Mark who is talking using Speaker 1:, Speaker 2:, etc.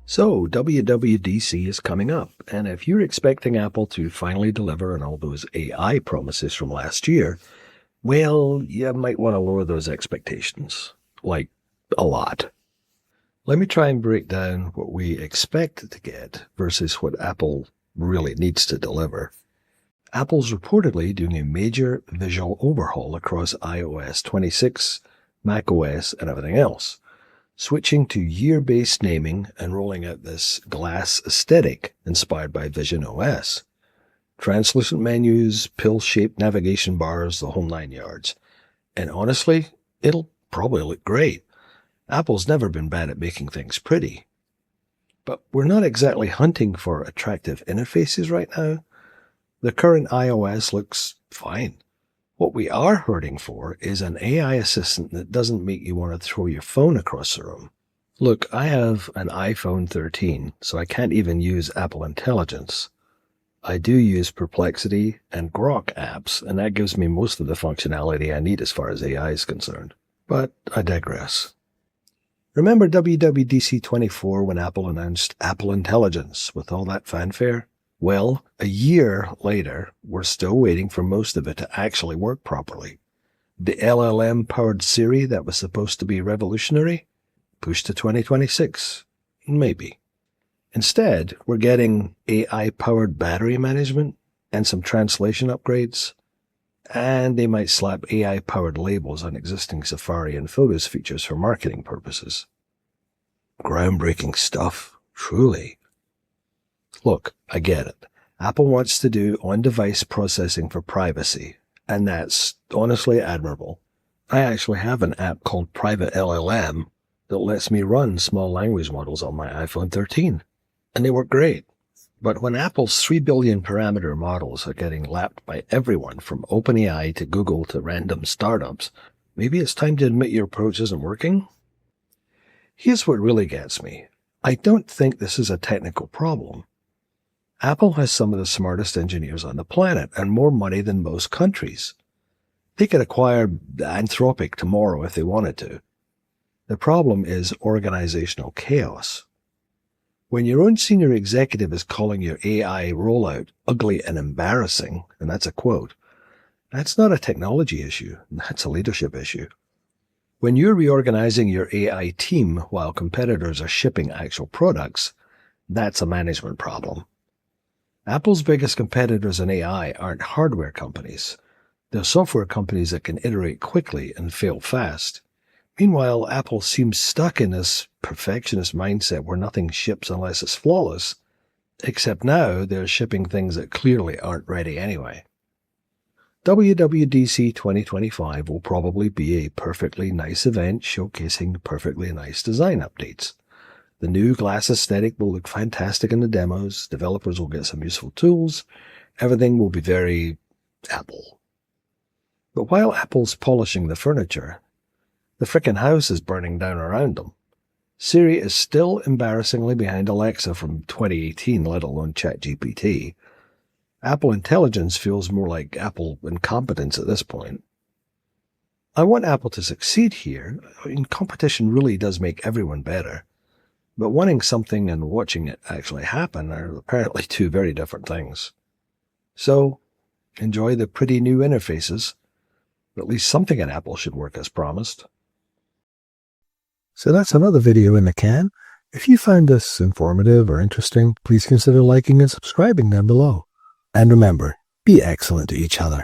Speaker 1: So, WWDC is coming up, and if you're expecting Apple to finally deliver on all those AI promises from last year, well, you might want to lower those expectations. Like, a lot. Let me try and break down what we expect to get versus what Apple really needs to deliver. Apple's reportedly doing a major visual overhaul across iOS 26, macOS, and everything else, switching to year-based naming and rolling out this glass aesthetic inspired by Vision OS. Translucent menus, pill-shaped navigation bars, the whole 9 yards. And honestly, it'll probably look great. Apple's never been bad at making things pretty. But we're not exactly hunting for attractive interfaces right now. The current iOS looks fine. What we are hurting for is an AI assistant that doesn't make you want to throw your phone across the room. Look, I have an iPhone 13, so I can't even use Apple Intelligence. I do use Perplexity and Grok apps, and that gives me most of the functionality I need as far as AI is concerned. But I digress. Remember WWDC 24 when Apple announced Apple Intelligence with all that fanfare? Well, a year later, we're still waiting for most of it to actually work properly. The LLM-powered Siri that was supposed to be revolutionary? Pushed to 2026. Maybe. Instead, we're getting AI-powered battery management and some translation upgrades, and they might slap AI-powered labels on existing Safari and Photos features for marketing purposes. Groundbreaking stuff, truly. Look, I get it. Apple wants to do on-device processing for privacy, and that's honestly admirable. I actually have an app called Private LLM that lets me run small language models on my iPhone 13, and they work great. But when Apple's 3 billion parameter models are getting lapped by everyone from OpenAI to Google to random startups, maybe it's time to admit your approach isn't working? Here's what really gets me. I don't think this is a technical problem. Apple has some of the smartest engineers on the planet and more money than most countries. They could acquire Anthropic tomorrow if they wanted to. The problem is organizational chaos. When your own senior executive is calling your AI rollout ugly and embarrassing, and that's a quote, that's not a technology issue, that's a leadership issue. When you're reorganizing your AI team while competitors are shipping actual products, that's a management problem. Apple's biggest competitors in AI aren't hardware companies. They're software companies that can iterate quickly and fail fast. Meanwhile, Apple seems stuck in this perfectionist mindset where nothing ships unless it's flawless, except now they're shipping things that clearly aren't ready anyway. WWDC 2025 will probably be a perfectly nice event showcasing perfectly nice design updates. The new glass aesthetic will look fantastic in the demos, developers will get some useful tools, everything will be very Apple. But while Apple's polishing the furniture, the frickin' house is burning down around them. Siri is still embarrassingly behind Alexa from 2018, let alone ChatGPT. Apple Intelligence feels more like Apple incompetence at this point. I want Apple to succeed here. Competition really does make everyone better. But wanting something and watching it actually happen are apparently two very different things. So, enjoy the pretty new interfaces. But at least something at Apple should work as promised.
Speaker 2: So that's another video in the can. If you found this informative or interesting, please consider liking and subscribing down below. And remember, be excellent to each other.